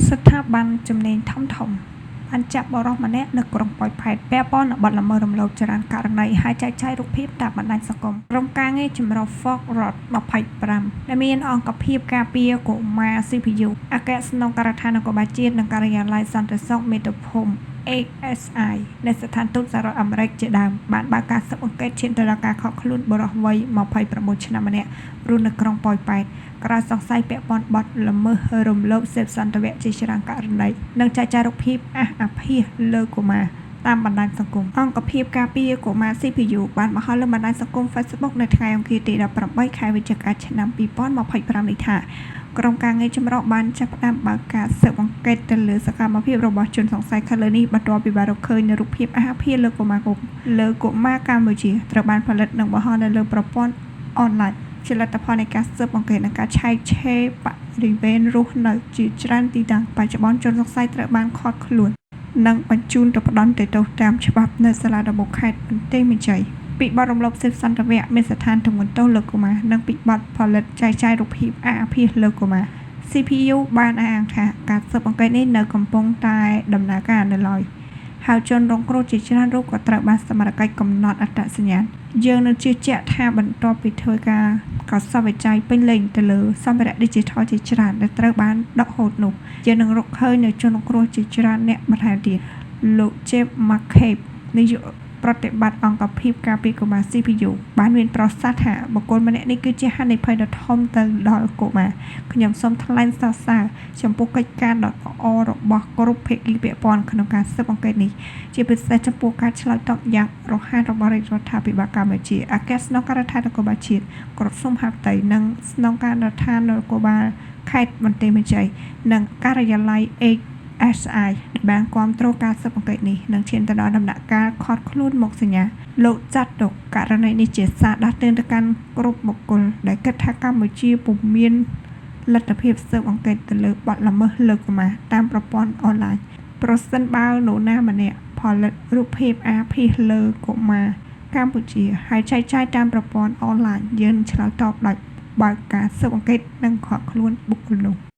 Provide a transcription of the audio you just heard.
ស្ថាប័នជំនាញធំៗបានចាប់បុរសម្នាក់នៅក្រុងប៉ោយប៉ែតពាក់ព័ន្ធនឹងបទល្មើសរំលោភចរិតករណីហើយចែកចាយរូបភាពតាមបណ្ដាញសង្គមក្រុមការងារចម្រុះ Fox Road 25ដែលមានអង្គភាពការពារកុមារ CPU អគ្គស្នងការដ្ឋាននគរបាលជាតិនិងការិយាល័យសន្តិសុខមាតុភូមិ ASI នៃស្ថានទូតសហរដ្ឋអាមេរិកជាដើមបានបើកការស៊ើបអង្កេតឈានទៅដល់ការឃាត់ខ្លួនបុរសវ័យ29ឆ្នាំម្នាក់រស់នៅក្រុងប៉ោយប៉ែតក្រោយសង្ស័យពាក់ព័ន្ធបទល្មើសរំលោភសេពសន្តិវៈជាច្រើនករណីនិងចែកចាយរូបភាពអាភាសលើកុមារតាមបណ្ដាញសង្គមអង្គភាពការពារកុមារ CPU បានបង្ហោះលើបណ្ដាញសង្គម Facebook នៅថ្ងៃអង្គារទី18ខែវិច្ឆិកាឆ្នាំ2025នេះថាក្រុមការងារចម្រុះបានចាប់ផ្ដើមបើកការស៊ើបអង្កេតទៅលើសកម្មភាពរបស់ជនសង្ស័យខាងលើនេះបន្ទាប់ពីបានរកឃើញនូវរូបភាពអាភាសលើកុមារកម្ពុជាត្រូវបានផលិតនិងបង្ហោះនៅលើប្រព័ន្ធអនឡាញជាលទ្ធផលនៃការស៊ើបអង្កេតនិងការឆែកឆេរបរិវេណរស់នៅជាច្រើនទីតាំងបច្ចុប្បន្នជនសង្ស័យត្រូវបានឃាត់ខ្លួននិងបញ្ជូនទៅផ្ដន្ទាទោសតាមច្បាប់នៅសាលាដំបងខេត្តបន្ទាយមានជ័យពីបទរំលោភសេពសន្តិវៈមានស្ថានទម្ងន់ទោសលើកុមារនិងពីបទផលិតចែកចាយរូបភាពអាភាសលើកុមារ CPU បានអះអាងថាការស៊ើបអង្កេតនេះនៅកំពុងតែដំណើរការនៅឡើយហើយជនរងគ្រោះជាច្រើនរូបក៏ត្រូវបានសមត្ថកិច្ចកំណត់អត្តសញ្ញាណយើងនឹងជឿជាក់ថាបន្ទាប់ពីធ្វើការកសោបវិច័យពេញលេញទៅលើសម្ភារៈ Digital ជាច្រើនដែលត្រូវបានដកហូតនោះយើងនឹងរកឃើញនូវជនរងគ្រោះជាច្រើនអ្នកបន្ថែមទៀតលោក Jeff McCabe នាយកប្រតិបត្តិអង្គភាពការពារកុមារ CPU បានមានប្រសាសន៍ថាបុគ្គលម្នាក់នេះគឺជាហានិភ័យដ៏ធំទៅដល់កុមារខ្ញុំសូមថ្លែងសរសើរចំពោះកិច្ចការដ៏ល្អរបស់គ្រប់ភាគីពាក់ព័ន្ធក្នុងការស៊ើបអង្កេតនេះជាពិសេសចំពោះការឆ្លើយតបយ៉ាងរហ័សរបស់រាជរដ្ឋាភិបាលកម្ពុជាអគ្គស្នងការដ្ឋាននគរបាលជាតិក្រសួងមហាផ្ទៃនិងស្នងការដ្ឋាននគរបាលខេត្តបន្ទាយមានជ័យនិងការិយាល័យ SI ដែលបានគាំទ្រការស៊ើបអង្កេតនេះនិងឈានទៅដល់ដំណាក់កាលឃាត់ខ្លួនមកសញ្ញាលោកចាត់ទុកករណីនេះជាសារដាស់តឿនទៅកាន់គ្រប់បុគ្គលដែលគិតថាកម្ពុជាពុំមានលទ្ធភាពស៊ើបអង្កេតទៅលើបទល្មើសលើកុមារតាមប្រព័ន្ធអនឡាញប្រសិនបើនរណាម្នាក់ផលិតរូបភាពអាភាសលើកុមារកម្ពុជាហើយចែកចាយតាមប្រព័ន្ធអនឡាញយើងឆ្លើយតបដោយបើកការស៊ើបអង្កេតនិងឃាត់ខ្លួនបុគ្គលនោះ